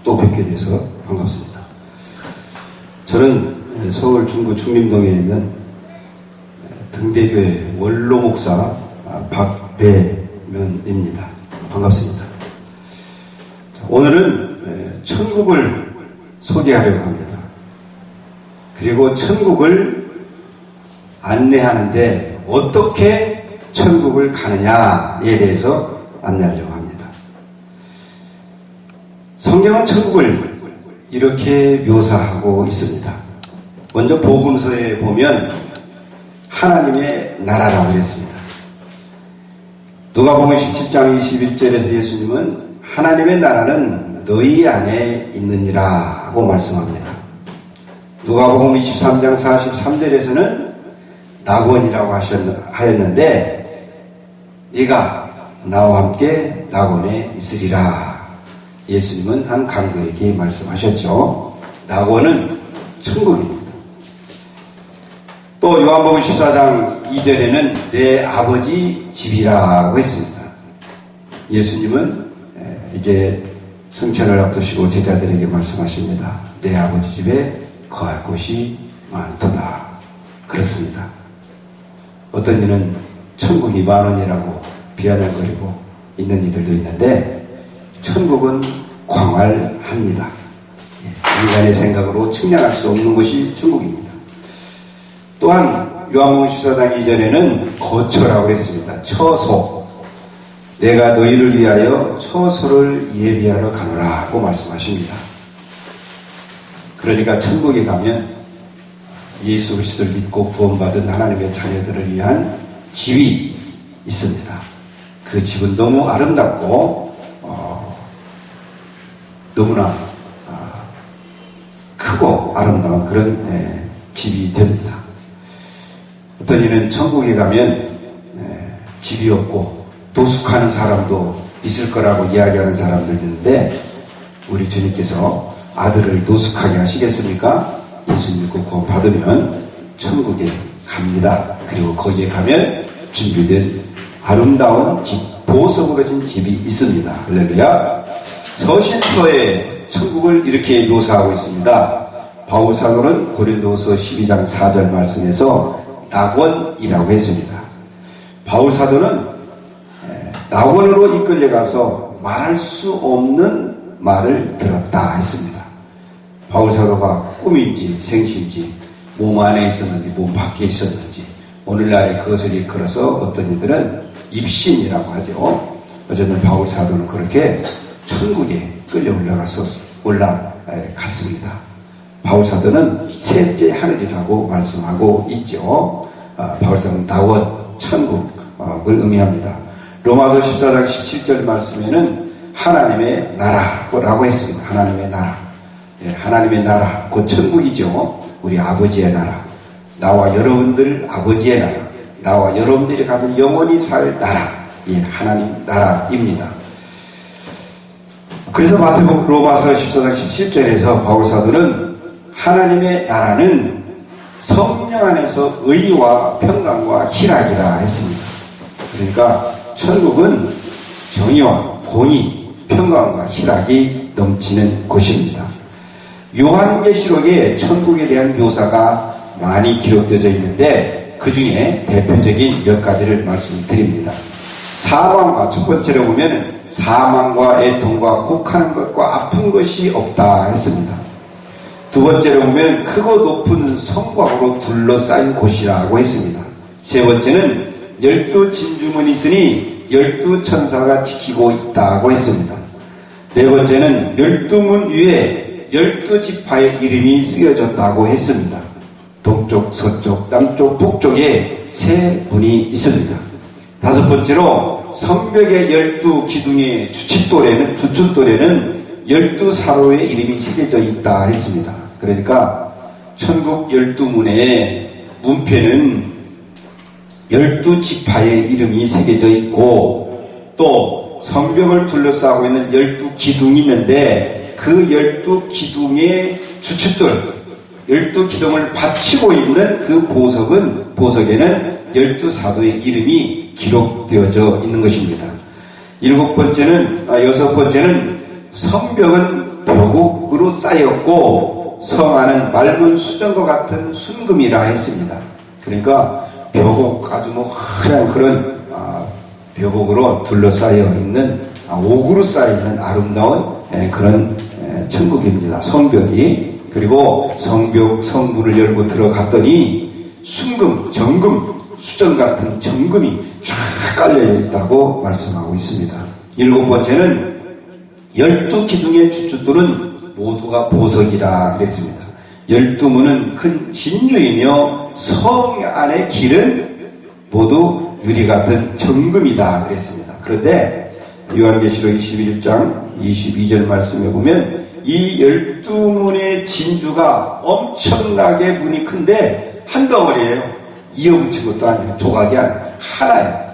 또 뵙게 돼서 반갑습니다. 저는 서울 중구 중림동에 있는 등대교회 원로 목사 박배면입니다. 반갑습니다. 오늘은 천국을 소개하려고 합니다. 그리고 천국을 안내하는데 어떻게 천국을 가느냐에 대해서 안내하려고 합니다. 성경은 천국을 이렇게 묘사하고 있습니다. 먼저 복음서에 보면 하나님의 나라라고 했습니다. 누가복음 17장 21절에서 예수님은 하나님의 나라는 너희 안에 있느니라고 말씀합니다. 누가복음 23장 43절에서는 낙원이라고 하였는데 네가 나와 함께 낙원에 있으리라. 예수님은 한 강도에게 말씀하셨죠. 낙원은 천국입니다. 또 요한복음 14장 2절에는 내 아버지 집이라고 했습니다. 예수님은 이제 성천을 앞두시고 제자들에게 말씀하십니다. 내 아버지 집에 거할 곳이 많도다. 그렇습니다. 어떤 이는 천국이 만원이라고 비아냥거리고 있는 이들도 있는데 천국은 광활합니다. 인간의 생각으로 측량할 수 없는 것이 천국입니다. 또한 요한복음 14장 2절에는 거처라고 했습니다. 처소. 내가 너희를 위하여 처소를 예비하러 가노라고 말씀하십니다. 그러니까 천국에 가면 예수 그리스도를 믿고 구원받은 하나님의 자녀들을 위한 집이 있습니다. 그 집은 너무 아름답고 너무나 크고 아름다운 그런 집이 됩니다. 어떤 이는 천국에 가면 집이 없고 노숙하는 사람도 있을 거라고 이야기하는 사람도 있는데 우리 주님께서 아들을 노숙하게 하시겠습니까? 예수 믿고 구원 받으면 천국에 갑니다. 그리고 거기에 가면 준비된 아름다운 집, 보석으로 진 집이 있습니다. 할렐루야. 서신서에 천국을 이렇게 묘사하고 있습니다. 바울 사도는 고린도서 12장 4절 말씀에서 낙원이라고 했습니다. 바울 사도는 낙원으로 이끌려가서 말할 수 없는 말을 들었다 했습니다. 바울 사도가 꿈인지 생시인지 몸 안에 있었는지 몸 밖에 있었는지 오늘날에 그것을 이끌어서 어떤 이들은 입신이라고 하죠. 어쨌든 바울 사도는 그렇게 천국에 끌려 올라갔습니다. 바울 사도는 셋째 하늘이라고 말씀하고 있죠. 바울 사도는 낙원, 천국을 의미합니다. 로마서 14장 17절 말씀에는 하나님의 나라라고 했습니다. 하나님의 나라. 하나님의 나라, 곧 천국이죠. 우리 아버지의 나라. 나와 여러분들 아버지의 나라. 나와 여러분들이 가진 영원히 살 나라. 하나님 나라입니다. 그래서 마태복음 로마서 14장 17절에서 바울사도는 하나님의 나라는 성령 안에서 의와 평강과 희락이라 했습니다. 그러니까 천국은 정의와 공의, 평강과 희락이 넘치는 곳입니다. 요한계시록에 천국에 대한 묘사가 많이 기록되어 있는데 그 중에 대표적인 몇 가지를 말씀드립니다. 사망과 첫 번째로 보면 사망과 애통과 곡하는 것과 아픈 것이 없다 했습니다. 두 번째로 보면 크고 높은 성곽으로 둘러싸인 곳이라고 했습니다. 세 번째는 12 진주문이 있으니 12 천사가 지키고 있다고 했습니다. 네 번째는 12문 위에 12지파의 이름이 쓰여졌다고 했습니다. 동쪽, 서쪽, 남쪽, 북쪽에 세 문이 있습니다. 다섯 번째로 성벽의 12기둥의 주춧돌에는 12사로의 이름이 새겨져 있다 했습니다. 그러니까 천국 12문의 문패는 12지파의 이름이 새겨져 있고 또 성벽을 둘러싸고 있는 12기둥이 있는데 그 12기둥의 주춧돌 12기둥을 받치고 있는 그 보석에는 12사도의 이름이 기록되어져 있는 것입니다. 여섯 번째는 성벽은 벽으로 억으로 쌓였고 성 안은 맑은 수정과 같은 순금이라 했습니다. 그러니까 벽옥 아주 환한 그런 벽옥으로 둘러싸여 있는 옥으로 쌓여있는 아름다운 그런 천국입니다. 성벽이. 그리고 성문을 열고 들어갔더니 순금, 정금, 수정 같은 정금이 쫙 깔려있다고 말씀하고 있습니다. 7번째는 12기둥의 주춧돌은 모두가 보석이라 그랬습니다. 12문은 큰 진주이며 성 안의 길은 모두 유리 같은 정금이다 그랬습니다. 그런데 요한계시록 21장 22절 말씀에 보면 이 12문의 진주가 엄청나게 문이 큰데 한 덩어리예요. 이어붙인 것도 아니에요. 조각이 아니에요. 하나예요.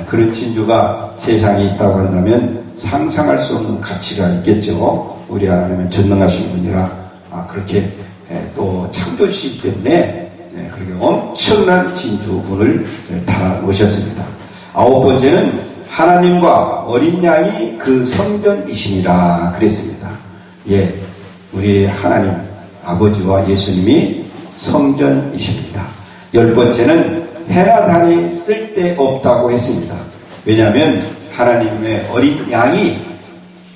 그런 진주가 세상에 있다고 한다면 상상할 수 없는 가치가 있겠죠. 우리 하나님은 전능하신 분이라 그렇게 또 창조시기 때문에 그렇게 엄청난 진주문을 달아 놓으셨습니다. 9번째는 하나님과 어린 양이 그 성전이시니라 그랬습니다. 예, 우리 하나님 아버지와 예수님이 성전이십니다. 10번째는 해나 달이 쓸데없다고 했습니다. 왜냐하면 하나님의 어린 양이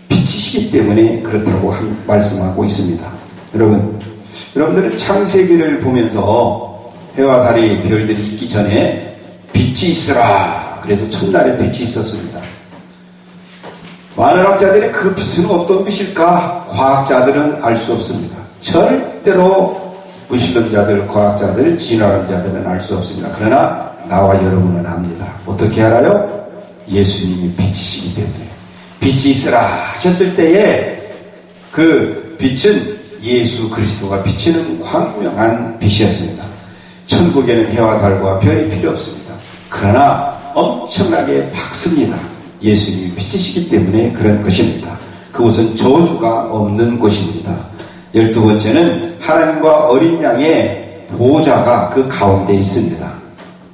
빛이시기 때문에 그렇다고 말씀하고 있습니다. 여러분들은 창세기를 보면서 해와 달이 별들이 있기 전에 빛이 있으라. 그래서 첫날에 빛이 있었습니다. 많은 학자들이 그 빛은 어떤 빛일까? 과학자들은 알 수 없습니다. 절대로 무신론자들, 과학자들, 진화론자들은 알 수 없습니다. 그러나 나와 여러분은 압니다. 어떻게 알아요? 예수님이 빛이시기 때문에. 빛이 있으라 하셨을 때에 그 빛은 예수 그리스도가 비치는 광명한 빛이었습니다. 천국에는 해와 달과 별이 필요 없습니다. 그러나 엄청나게 밝습니다. 예수님이 빛이시기 때문에 그런 것입니다. 그곳은 저주가 없는 곳입니다. 12번째는 하나님과 어린 양의 보호자가 그 가운데 있습니다.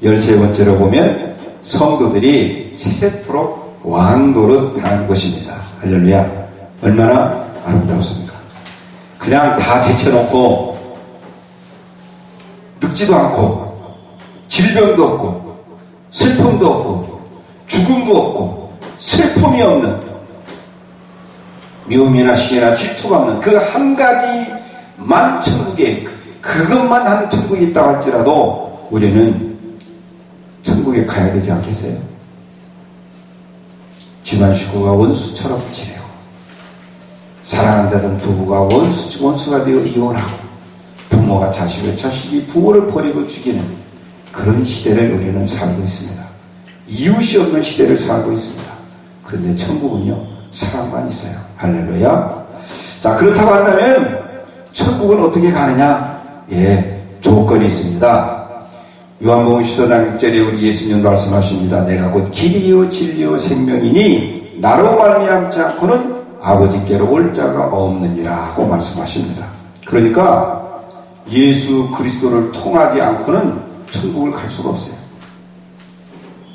13번째로 보면 성도들이 세세토록 왕노릇 하는 것입니다. 할렐루야. 얼마나 아름답습니까? 그냥 다 제쳐놓고 늙지도 않고 질병도 없고 슬픔도 없고 죽음도 없고 슬픔이 없는 미움이나 시기나 질투가 없는 그 한 가지만 천국에 그것만 한 천국에 있다고 할지라도 우리는 천국에 가야 되지 않겠어요? 집안 식구가 원수처럼 지내고 사랑한다던 부부가 원수가 되어 이혼하고 부모가 자식이 부모를 버리고 죽이는 그런 시대를 우리는 살고 있습니다. 이웃이 없는 시대를 살고 있습니다. 그런데 천국은요 사랑만 있어요. 할렐루야. 자, 그렇다고 한다면 천국은 어떻게 가느냐? 예, 조건이 있습니다. 요한복음 14장 6절에 우리 예수님 말씀하십니다. 내가 곧 길이요 진리요 생명이니 나로 말미암지 않고는 아버지께로 올 자가 없느니라 하고 말씀하십니다. 그러니까 예수 그리스도를 통하지 않고는 천국을 갈 수가 없어요.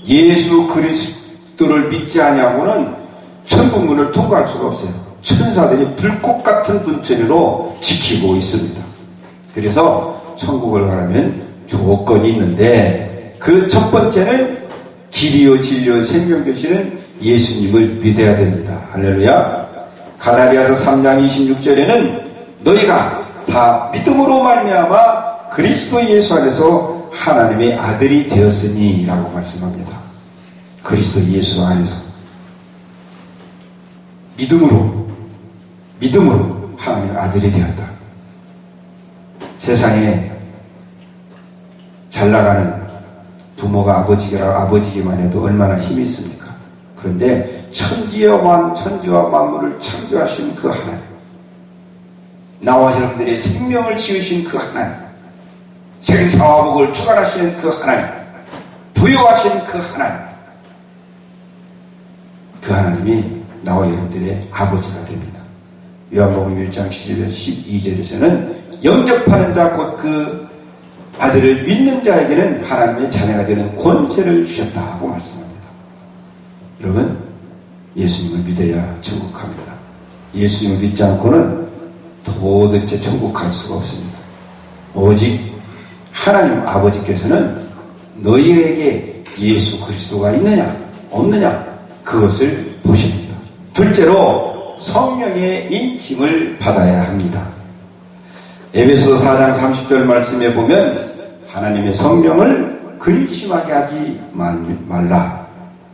예수 그리스도를 믿지 아니하고는 천국 문을 통과할 수가 없어요. 천사들이 불꽃 같은 분처리로 지키고 있습니다. 그래서 천국을 가려면 조건이 있는데 그 첫 번째는 길이요 진리요 생명 되시는 예수님을 믿어야 됩니다. 할렐루야. 갈라디아서 3장 26절에는 너희가 다 믿음으로 말미암아 그리스도 예수 안에서 하나님의 아들이 되었으니 라고 말씀합니다. 그리스도 예수 안에서 믿음으로 하나님의 아들이 되었다. 세상에 잘나가는 부모가 아버지기만 해도 얼마나 힘이 있습니까? 그런데 천지와 만물을 창조하신 그 하나님, 나와 여러분들의 생명을 지으신 그 하나님, 생사와 복을 주관하시는 그 하나님, 부여하신 그 하나님, 그 하나님이 나와 여러분들의 아버지가 됩니다. 요한복음 1장 12절에서는 영접하는 자 곧 그 아들을 믿는 자에게는 하나님의 자녀가 되는 권세를 주셨다 하고 말씀합니다. 여러분, 예수님을 믿어야 천국 갑니다. 예수님을 믿지 않고는 도대체 천국 갈 수가 없습니다. 오직 하나님 아버지께서는 너희에게 예수 그리스도가 있느냐 없느냐 그것을 보십니다. 둘째로 성령의 인침을 받아야 합니다. 에베소 4장 30절 말씀에 보면 하나님의 성령을 근심하게 하지 말라.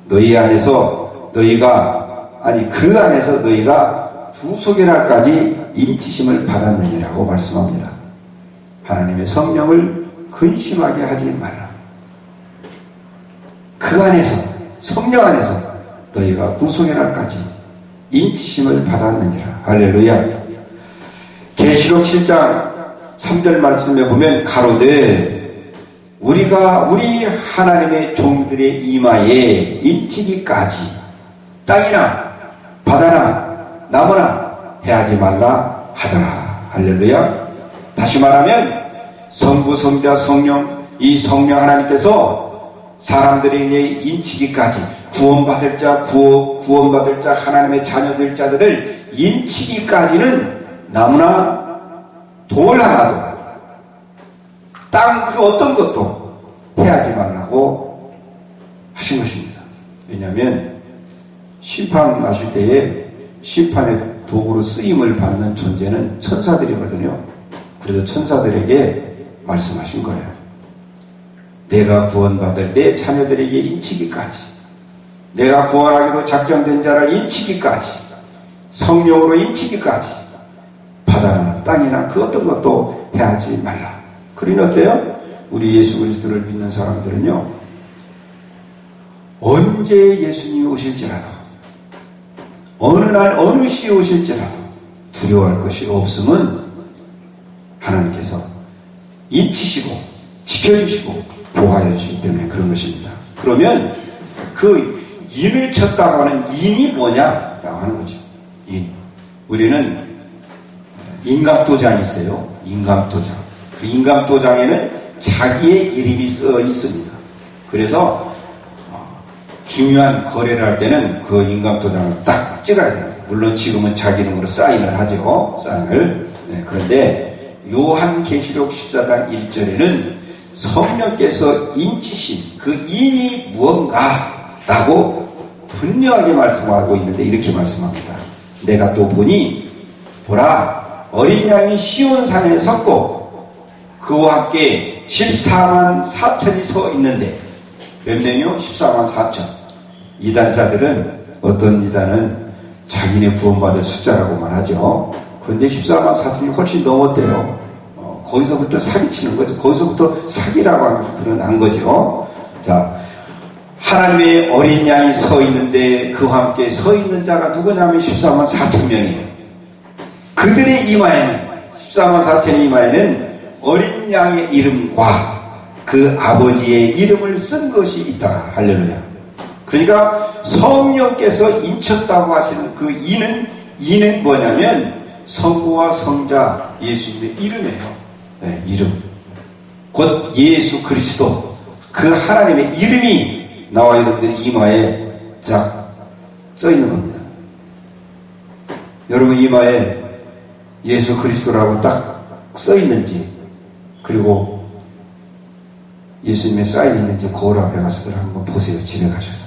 너희 안에서 그 안에서 너희가 구속의 날까지 인치심을 받았느니라고 말씀합니다. 하나님의 성령을 근심하게 하지 말라. 그 안에서, 성령 안에서 너희가 구속의 날까지 인치심을 받았느니라. 할렐루야. 계시록 7장 3절 말씀에 보면 가로되 우리 하나님의 종들의 이마에 인치기까지 땅이나 바다나 나무나 해하지 말라 하더라. 할렐루야. 다시 말하면 성부, 성자, 성령, 이 성령 하나님께서 사람들에게 인치기까지 구원받을 자 하나님의 자녀들 자들을 인치기까지는 나무나 돌 하나도 땅 그 어떤 것도 해하지 말라고 하신 것입니다. 왜냐하면 심판하실 때에 심판의 도구로 쓰임을 받는 존재는 천사들이거든요. 그래서 천사들에게 말씀하신 거예요. 내가 구원받을 내 자녀들에게 인치기까지, 내가 구원하기로 작정된 자를 인치기까지, 성령으로 인치기까지 바다나 땅이나 그 어떤 것도 해하지 말라. 그러니 어때요? 우리 예수 그리스도를 믿는 사람들은요, 언제 예수님이 오실지라도, 어느 날 어느 시에 오실지라도 두려워할 것이 없음은 하나님께서 인치시고 지켜주시고 보호하여 주시기 때문에 그런 것입니다. 그러면 그 인을 쳤다고 하는 인이 뭐냐라고 하는 거죠. 인. 우리는 인감도장이 있어요. 인감도장. 그 인감도장에는 자기의 이름이 써 있습니다. 그래서 중요한 거래를 할 때는 그 인감도장을 딱 찍어야 돼요. 물론 지금은 자기 이름으로 사인을 하죠. 사인을. 네, 그런데 요한계시록 14장 1절에는 성령께서 인치신 그 인이 무언가라고 분명하게 말씀하고 있는데 이렇게 말씀합니다. 내가 또 보니 보라 어린 양이 시온산에 섰고 그와 함께 14만 4천이 서 있는데 몇 명이요? 14만 4천. 이단자들은 어떤 이단은 자기네 구원받을 숫자라고만 하죠. 그런데 14만 4천이 훨씬 넘었대요. 거기서부터 사기치는 거죠. 거기서부터 사기라고 하는 것이 드러난 거죠. 자, 하나님의 어린 양이 서 있는데 그와 함께 서 있는 자가 누구냐면 14만 4천 명이에요. 그들의 이마에는 14만 4천의 이마에는 어린 양의 이름과 그 아버지의 이름을 쓴 것이 있다. 할렐루야. 그러니까 성령께서 인쳤다고 하시는 그 이는 뭐냐면 성부와 성자 예수님의 이름이에요. 네, 이름. 곧 예수 그리스도. 그 하나님의 이름이 나와 여러분들의 이마에 쫙 써 있는 겁니다. 여러분 이마에 예수 그리스도라고 딱 써 있는지, 그리고 예수님의 사인이 있는지 거울 앞에 가서들 한번 보세요. 집에 가셔서.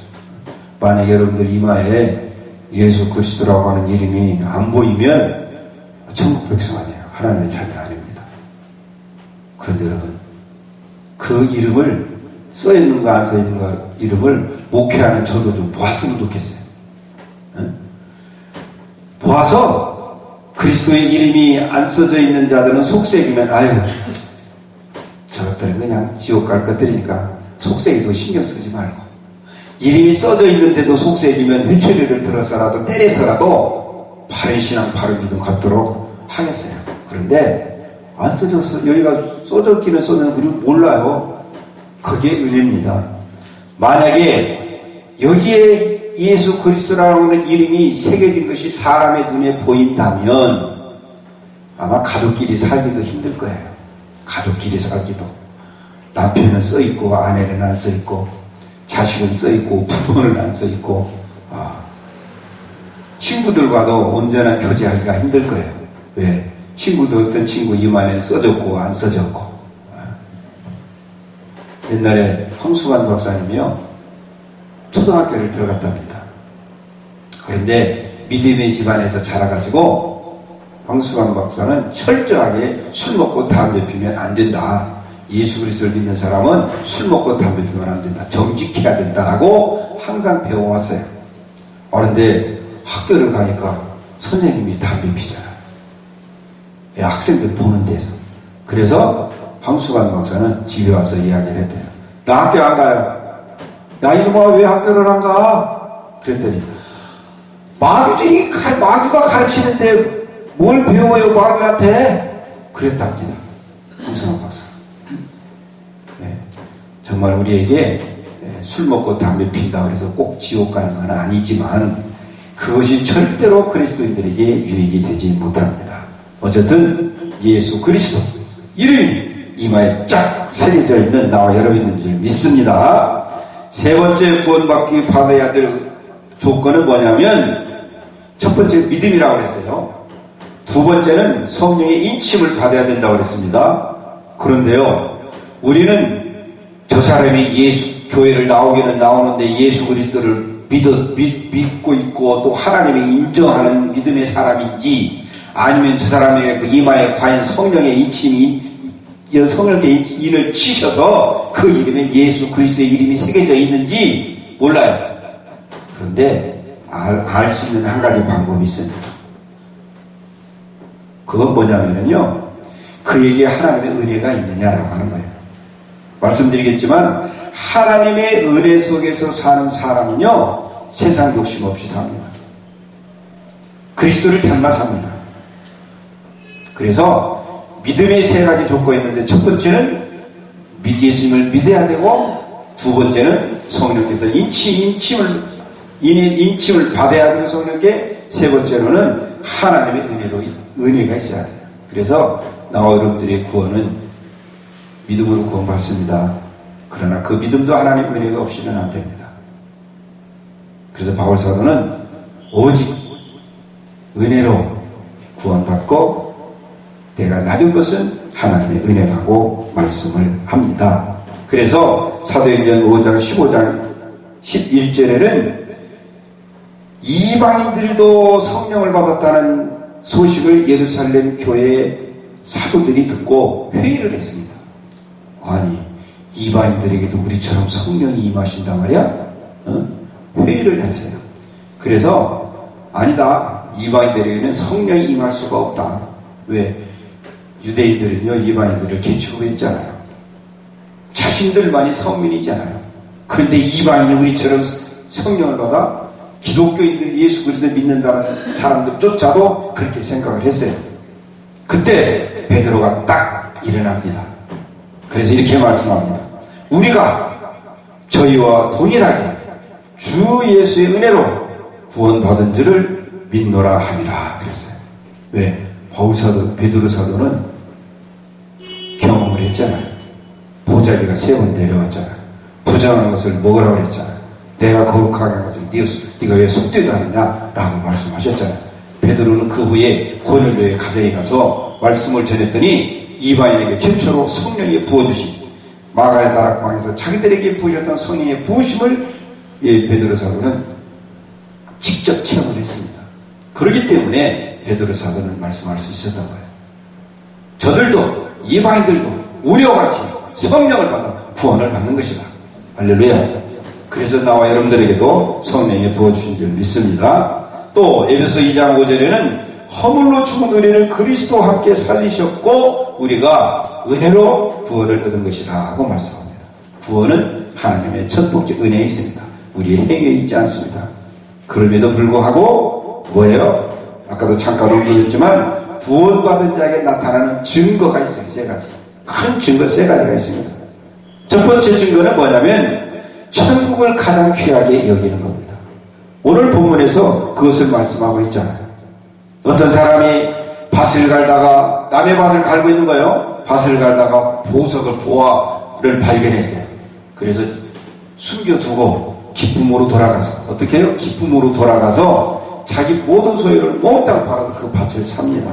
만약 여러분들 이마에 예수 그리스도라고 하는 이름이 안 보이면 천국 백성 아니에요. 하나님의 자녀 아닙니다. 그런데 여러분, 그 이름을 써 있는가 안 써 있는가 이름을 목회하는 저도 좀 보았으면 좋겠어요. 응? 보아서 그리스도의 이름이 안 써져 있는 자들은 속색이면 아유 저것들은 그냥 지옥 갈 것들이니까 속색이고 신경 쓰지 말고, 이름이 써져 있는데도 속색이면 회초리를 들어서라도 때려서라도 바른 신앙 바른 믿음 갖도록 하겠어요. 그런데 안 써졌어. 여기가 써졌기는 썼는데 우리는 몰라요. 그게 은혜입니다. 만약에 여기에 예수 그리스도라고 하는 이름이 새겨진 것이 사람의 눈에 보인다면 아마 가족끼리 살기도 힘들 거예요. 가족끼리 살기도. 남편은 써있고 아내는 안 써있고 자식은 써있고 부모는 안 써있고 친구들과도 온전한 교제하기가 힘들 거예요. 왜? 친구도 어떤 친구 이마에는 써졌고 안 써졌고. 옛날에 황수관 박사님이요, 초등학교를 들어갔답니다. 그런데 믿음의 집안에서 자라가지고 황수관 박사는 철저하게 술 먹고 담배 피면 안 된다. 예수 그리스도를 믿는 사람은 술 먹고 담배 피면 안 된다. 정직해야 된다라고 항상 배워왔어요. 그런데 학교를 가니까 선생님이 담배 피잖아요. 학생들 보는 데서. 그래서 황수관 박사는 집에 와서 이야기를 했대요. 나 학교 안 가요. 야, 이놈아, 왜 학교를 안 가? 그랬더니, 마귀가 가르치는데 뭘 배워요, 마귀한테? 그랬답니다. 황수관 박사. 네. 정말 우리에게 술 먹고 담배 핀다 그래서 꼭 지옥 가는 건 아니지만, 그것이 절대로 그리스도인들에게 유익이 되지 못합니다. 어쨌든 예수 그리스도 이름이 이마에 쫙 새겨져 있는 나와 여러분인 줄 믿습니다. 세 번째 구원받기 받아야 될 조건은 뭐냐면, 첫 번째 믿음이라고 그랬어요. 두 번째는 성령의 인침을 받아야 된다고 그랬습니다. 그런데요, 우리는 저 사람이 교회를 나오기는 나오는데 예수 그리스도를 믿고 있고 또 하나님이 인정하는 믿음의 사람인지, 아니면 저 사람에게 그 이마에 과연 성령의 인침이, 성령의 인을 치셔서 그 이름에 예수 그리스도의 이름이 새겨져 있는지 몰라요. 그런데 알 수 있는 한 가지 방법이 있습니다. 그건 뭐냐면요, 그에게 하나님의 은혜가 있느냐라고 하는 거예요. 말씀드리겠지만 하나님의 은혜 속에서 사는 사람은요, 세상 욕심 없이 삽니다. 그리스도를 닮아 삽니다. 그래서 믿음의 세 가지 조건이 있는데, 첫 번째는 예수님을 믿어야 되고, 두 번째는 성령께서 인침을 받아야 되는 성령께, 세 번째로는 하나님의 은혜가 있어야 돼요. 그래서 나와 여러분들의 구원은 믿음으로 구원받습니다. 그러나 그 믿음도 하나님의 은혜가 없이는 안 됩니다. 그래서 바울 사도는 오직 은혜로 구원받고 내가 낮은 것은 하나님의 은혜라고 말씀을 합니다. 그래서 사도행전 5장 15장 11절에는 이방인들도 성령을 받았다는 소식을 예루살렘 교회의 사도들이 듣고 회의를 했습니다. 아니, 이방인들에게도 우리처럼 성령이 임하신단 말이야? 회의를 했어요. 그래서 아니다, 이방인들에게는 성령이 임할 수가 없다. 왜? 유대인들은요, 이방인들을 개취급했잖아요. 자신들만이 성민이잖아요. 그런데 이방인이 우리처럼 성령을 받아 기독교인들이 예수 그리스도를 믿는다는 사람들조차도 그렇게 생각을 했어요. 그때 베드로가 딱 일어납니다. 그래서 이렇게 말씀합니다. 우리가 저희와 동일하게 주 예수의 은혜로 구원받은 줄을 믿노라 하니라 그랬어요. 왜? 베드로 사도는 경험을 했잖아요. 보자기가 3번 내려왔잖아요. 부정한 것을 먹으라고 그랬잖아요. 내가 거룩하게 한 것을 네가 왜 속되도 하느냐 라고 말씀하셨잖아요. 베드로는 그 후에 고넬료의 가정에 가서 말씀을 전했더니 이방인에게 최초로 성령이 부어주신, 마가의 다락방에서 자기들에게 부으셨던 성령의 부으심을 베드로 사도는 직접 체험을 했습니다. 그렇기 때문에 베드로 사도는 말씀할 수 있었던 거예요. 저들도 이방인들도 우리와 같이 성령을 받아 구원을 받는 것이다. 할렐루야. 그래서 나와 여러분들에게도 성령이 부어주신 줄 믿습니다. 또 에베소 2장 5절에는 허물로 죽은 우리를 그리스도와 함께 살리셨고 우리가 은혜로 구원을 얻은 것이라 하고 말씀합니다. 구원은 하나님의 첫 번째 은혜에 있습니다. 우리의 행위에 있지 않습니다. 그럼에도 불구하고 뭐예요? 아까도 잠깐 언급했지만 구원받은 자에게 나타나는 증거가 있어요. 3가지. 큰 증거 3가지가 있습니다. 첫 번째 증거는 뭐냐면 천국을 가장 귀하게 여기는 겁니다. 오늘 본문에서 그것을 말씀하고 있잖아요. 어떤 사람이 밭을 갈다가 남의 밭을 갈고 있는 거예요. 밭을 갈다가 보화를 발견했어요. 그래서 숨겨두고 기쁨으로 돌아가서 어떻게 해요? 기쁨으로 돌아가서 자기 모든 소유를 몽땅 팔아서 그 밭을 삽니다.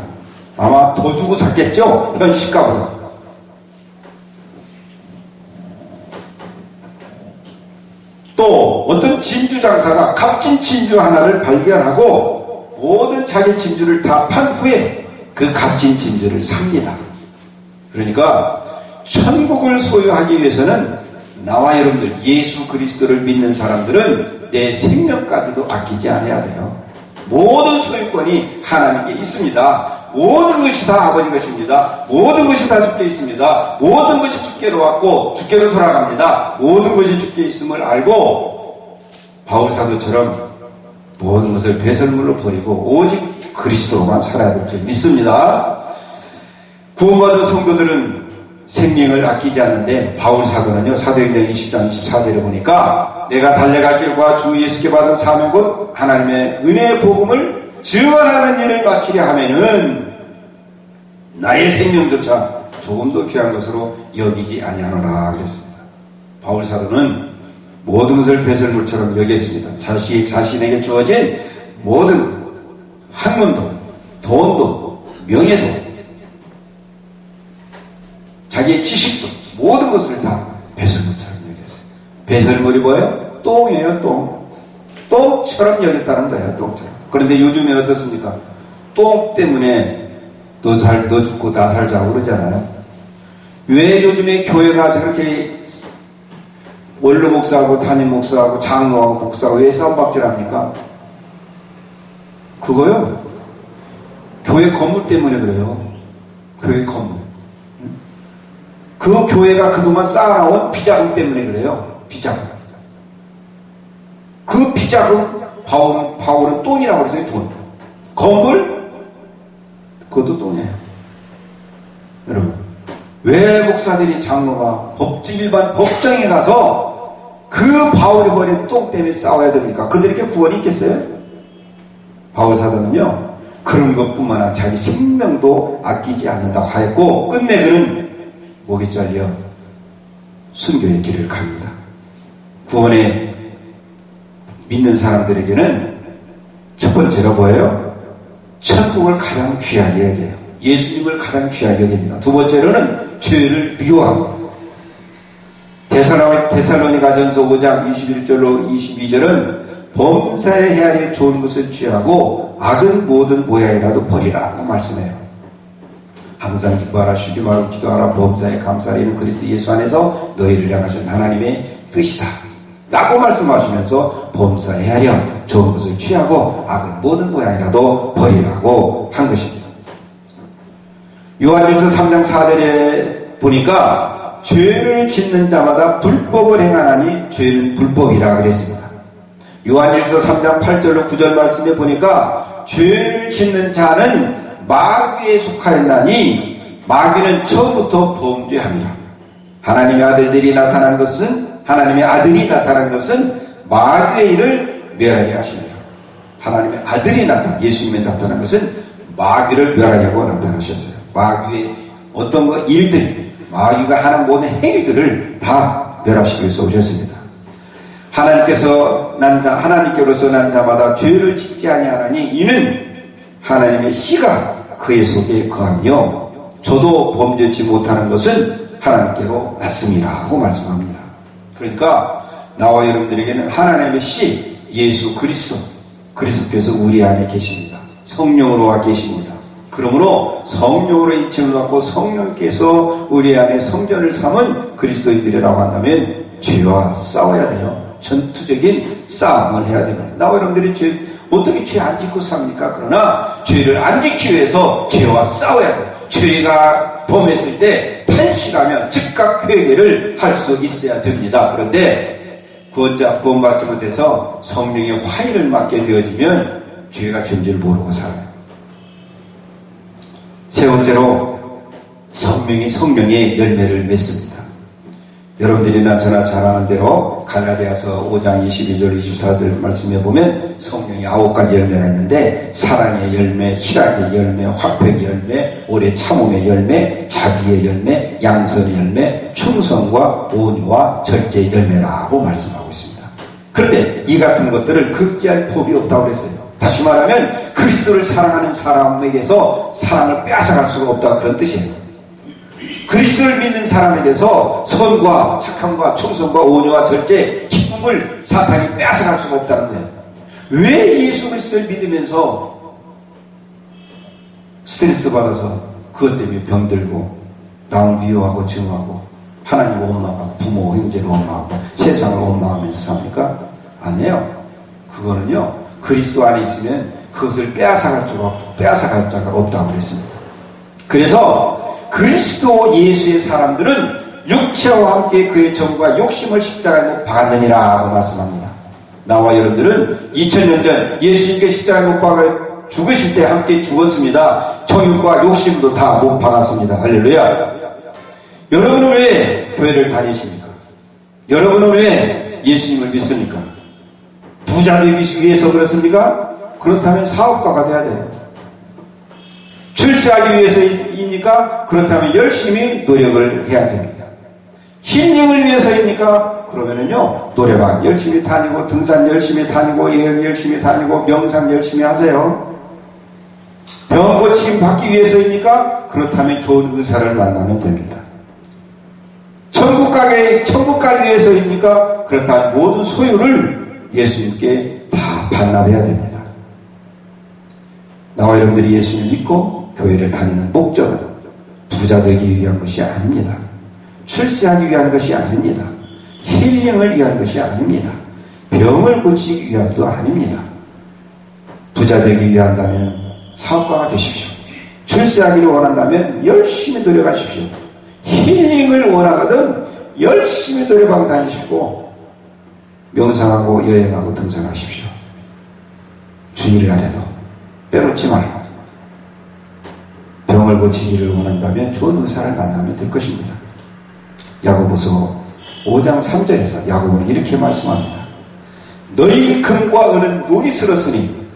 아마 더 주고 샀겠죠? 현시가보다. 또 어떤 진주 장사가 값진 진주 하나를 발견하고 모든 자기 진주를 다 판 후에 그 값진 진주를 삽니다. 그러니까 천국을 소유하기 위해서는 나와 여러분들 예수 그리스도를 믿는 사람들은 내 생명까지도 아끼지 않아야 돼요. 모든 소유권이 하나님께 있습니다. 모든 것이 다 아버지 것입니다. 모든 것이 다 주께 있습니다. 모든 것이 주께로 왔고 주께로 돌아갑니다. 모든 것이 주께 있음을 알고 바울 사도처럼 모든 것을 배설물로 버리고 오직 그리스도로만 살아야 될 줄 믿습니다. 구원받은 성도들은 생명을 아끼지 않는데 바울 사도는요, 사도행전 20장 24절에 보니까 내가 달려갈 길과 주 예수께 받은 사명 곧 하나님의 은혜의 복음을 증언하는 일을 마치려 하면은 나의 생명조차 조금도 귀한 것으로 여기지 아니하노라 그랬습니다. 바울 사도는 모든 것을 배설물처럼 여겼습니다. 자신에게 주어진 모든 학문도, 돈도, 명예도, 자기의 지식도 모든 것을 다 배설물처럼 여겼어요. 배설물이 뭐예요? 똥이에요, 똥. 똥처럼 여겼다는 거예요, 똥처럼. 그런데 요즘에 어떻습니까? 똥 때문에 너 죽고 나 살자고 그러잖아요. 왜 요즘에 교회가 저렇게 원로 목사하고 담임 목사하고 장로하고 목사하고 왜 싸움박질합니까? 그거요? 교회 건물 때문에 그래요. 교회 건물. 그 교회가 그동안 쌓아온 비자금 때문에 그래요. 비자금. 그 비자금 바울은 돈이라고 그랬어요. 돈. 건물? 그것도 돈이에요. 여러분, 왜 목사들이 장로가 일반 법정에 가서 그 바울이 버린 똥 때문에 싸워야 됩니까? 그들에게 구원이 있겠어요? 바울 사도는요, 그런 것뿐만 아니라 자기 생명도 아끼지 않는다고 하였고, 끝내 그는 목이 잘려 순교의 길을 갑니다. 구원에 믿는 사람들에게는 첫 번째로 뭐예요? 천국을 가장 귀하게 여겨요. 예수님을 가장 귀하게 여깁니다. 두 번째로는 죄를 미워합니다. 데살로니가전서 5장 21절로 22절은 범사에 헤아려 좋은 것을 취하고 악은 모든 모양이라도 버리라고 말씀해요. 항상 기뻐하라, 쉬지 말고 기도하라, 범사에 감사하라. 이는 그리스도 예수 안에서 너희를 향하신 하나님의 뜻이다 라고 말씀하시면서 범사에 헤아려 좋은 것을 취하고 악은 모든 모양이라도 버리라고 한 것입니다. 요한일서 3장 4절에 보니까 죄를 짓는 자마다 불법을 행하나니 죄는 불법이라 그랬습니다. 요한일서 3장 8절로 9절 말씀에 보니까 죄를 짓는 자는 마귀에 속하였나니 마귀는 처음부터 범죄함이라. 하나님의 아들이 나타난 것은 마귀의 일을 멸하게 하시니라. 하나님의 아들이 예수님이 나타난 것은 마귀를 멸하려고 나타나셨어요. 마귀의 어떤 일들, 마귀가 하는 모든 행위들을 다 멸하시기 위해서 오셨습니다. 하나님께로서 난 자마다 죄를 짓지 아니하나니 이는 하나님의 씨가 그의 속에 거하며 저도 범죄치 못하는 것은 하나님께로 났습니다 하고 말씀합니다. 그러니까 나와 여러분들에게는 하나님의 씨 예수 그리스도께서 우리 안에 계십니다. 성령으로 와 계십니다. 그러므로 성령으로 인침을 받고 성령께서 우리 안에 성전을 삼은 그리스도인들이라고 한다면 죄와 싸워야 돼요. 전투적인 싸움을 해야 됩니다. 나와 여러분들이 어떻게 죄 안 짓고 삽니까? 그러나 죄를 안 짓기 위해서 죄와 싸워야 돼요. 죄가 범했을 때 탄식하면 즉각 회개를 할 수 있어야 됩니다. 그런데 구원받지 못해서 성령의 화의를 맡게 되어지면 죄가 존재를 모르고 살아요. 세 번째로 성령의 열매를 맺습니다. 여러분들이나 저나 잘 아는 대로 갈라디아서 5장 22절 24절 말씀에 보면 성령이 9가지 열매가 있는데 사랑의 열매, 희락의 열매, 화평의 열매, 오래 참음의 열매, 자비의 열매, 양선의 열매, 충성과 온유와 절제의 열매라고 말씀하고 있습니다. 그런데 이 같은 것들을 극지할 법이 없다고 그랬어요. 다시 말하면 그리스도를 사랑하는 사람에게서 사랑을 빼앗아갈 수가 없다, 그런 뜻이에요. 그리스도를 믿는 사람에게서 선과 착함과 충성과 온유와 절제, 기쁨을 사탄이 빼앗아갈 수가 없다는 거예요. 왜 예수 그리스도를 믿으면서 스트레스 받아서 그것 때문에 병들고 남을 미워하고 증오하고 하나님을 원망하고 부모, 형제를 원망하고 세상을 원망하면서 삽니까? 아니에요. 그거는요, 그리스도 안에 있으면 그것을 빼앗아갈 자가 없다고 그랬습니다. 그래서 그리스도 예수의 사람들은 육체와 함께 그의 정과 욕심을 십자가에 못 박았느니라 하고 말씀합니다. 나와 여러분들은 2000년 전 예수님께 십자가에 못 박아 죽으실 때 함께 죽었습니다. 정욕과 욕심도 다 못 박았습니다. 할렐루야. 여러분은 왜 교회를 다니십니까? 여러분은 왜 예수님을 믿습니까? 부자 되기 위해서 그렇습니까? 그렇다면 사업가가 돼야 돼요. 출세하기 위해서입니까? 그렇다면 열심히 노력을 해야 됩니다. 힐링을 위해서입니까? 그러면은요, 노래방 열심히 다니고, 등산 열심히 다니고, 여행 열심히 다니고, 명상 열심히 하세요. 병 고침 받기 위해서입니까? 그렇다면 좋은 의사를 만나면 됩니다. 천국 가기 위해서입니까? 그렇다면 모든 소유를 예수님께 다 반납해야 됩니다. 나와 여러분들이 예수님을 믿고 교회를 다니는 목적은 부자 되기 위한 것이 아닙니다. 출세하기 위한 것이 아닙니다. 힐링을 위한 것이 아닙니다. 병을 고치기 위함도 아닙니다. 부자 되기 위한다면 사업가가 되십시오. 출세하기를 원한다면 열심히 노력하십시오. 힐링을 원하거든 열심히 노래방 다니시고 명상하고 여행하고 등산하십시오. 주일을 안해도 빼놓지 말고 병을 고치기를 원한다면 좋은 의사를 만나면 될 것입니다. 야고보서 5장 3절에서 야고보는 이렇게 말씀합니다. 너희 금과 은은 녹이 슬었으니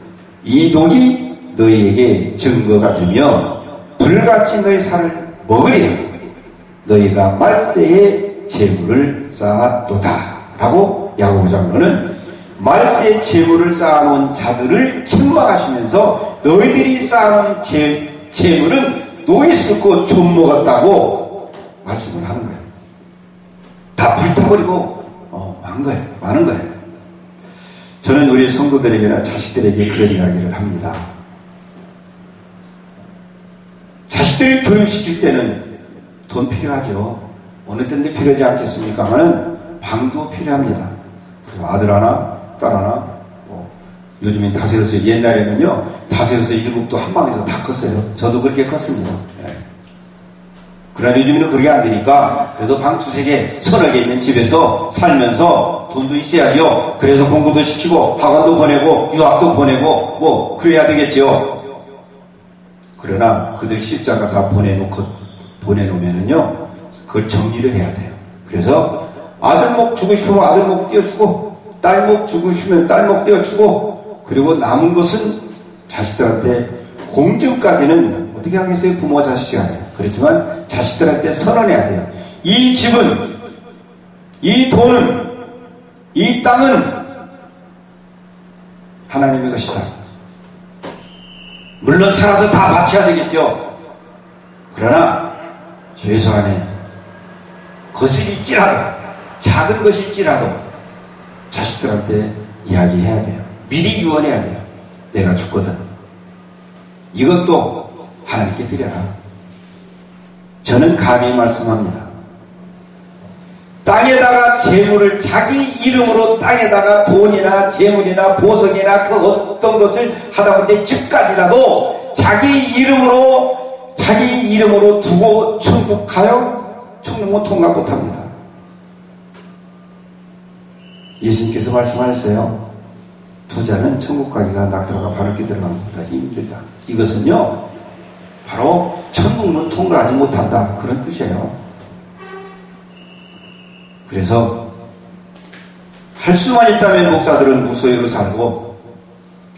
이 녹이 너희에게 증거가 되며 불같이 너희 살을 먹으리라. 너희가 말세에 재물을 쌓았도다 라고 야고보 장로는 말세에 재물을 쌓아놓은 자들을 책망하시면서 너희들이 쌓아놓은 재물은 노이 슬고 좀 먹었다고 말씀을 하는 거예요. 다 불타버리고 많은 거예요. 저는 우리 성도들에게나 자식들에게 그런 이야기를 합니다. 자식들을 교육시킬 때는 돈 필요하죠. 어느 때인데 필요하지 않겠습니까만은 방도 필요합니다. 그래서 아들 하나, 딸 하나, 요즘엔 다세워서 옛날에는요 다세워서 7도 한 방에서 다 컸어요. 저도 그렇게 컸습니다. 네. 그러나 요즘에는 그게 안 되니까 그래도 방 2-3개, 10개 있는 집에서 살면서 돈도 있어야죠. 그래서 공부도 시키고 학원도 보내고 유학도 보내고 그래야 되겠죠. 그러나 그들 십자가 다 보내놓으면은요 그걸 정리를 해야 돼요. 그래서 아들 목 주고 싶으면 아들 목 띄워주고 딸 목 주고 싶으면 딸 목 띄워주고 그리고 남은 것은 자식들한테 공증까지는 어떻게 하겠어요? 부모와 자식이 아니에요. 그렇지만 자식들한테 선언해야 돼요. 이 집은, 이 돈은, 이 땅은 하나님의 것이다. 물론 살아서 다 바쳐야 되겠죠. 그러나 최소한의 것이 있지라도 작은 것이 있지라도 자식들한테 이야기해야 돼요. 미리 유언해야 돼요. 내가 죽거든. 이것도 하나님께 드려라. 저는 감히 말씀합니다. 땅에다가 재물을 자기 이름으로 땅에다가 돈이나 재물이나 보석이나 그 어떤 것을 하다못해 집까지라도 자기 이름으로 두고 천국 가요? 천국은 통과 못합니다. 예수님께서 말씀하셨어요. 부자는 천국 가기가 낙타가 바르게 들어가는 것보다 힘들다. 이것은요 바로 천국문 통과하지 못한다 그런 뜻이에요. 그래서 할 수만 있다면 목사들은 무소유로 살고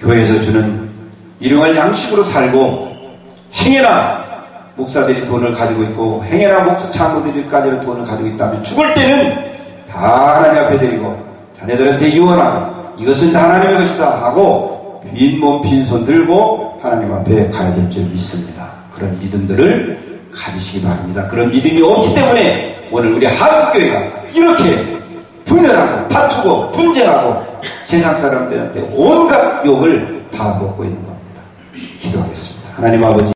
교회에서 주는 일용할 양식으로 살고 행여나 목사들이 돈을 가지고 있고 행여나 목사 장로들까지는 돈을 가지고 있다면 죽을 때는 다 하나님 앞에 드리고 자녀들한테 유언하고 이것은 다 하나님의 것이다 하고 잇몸 빈손 들고 하나님 앞에 가야 될 줄 믿습니다. 그런 믿음들을 가지시기 바랍니다. 그런 믿음이 없기 때문에 오늘 우리 한국교회가 이렇게 분열하고 다투고 분쟁하고 세상 사람들한테 온갖 욕을 다 먹고 있는 겁니다. 기도하겠습니다. 하나님 아버지,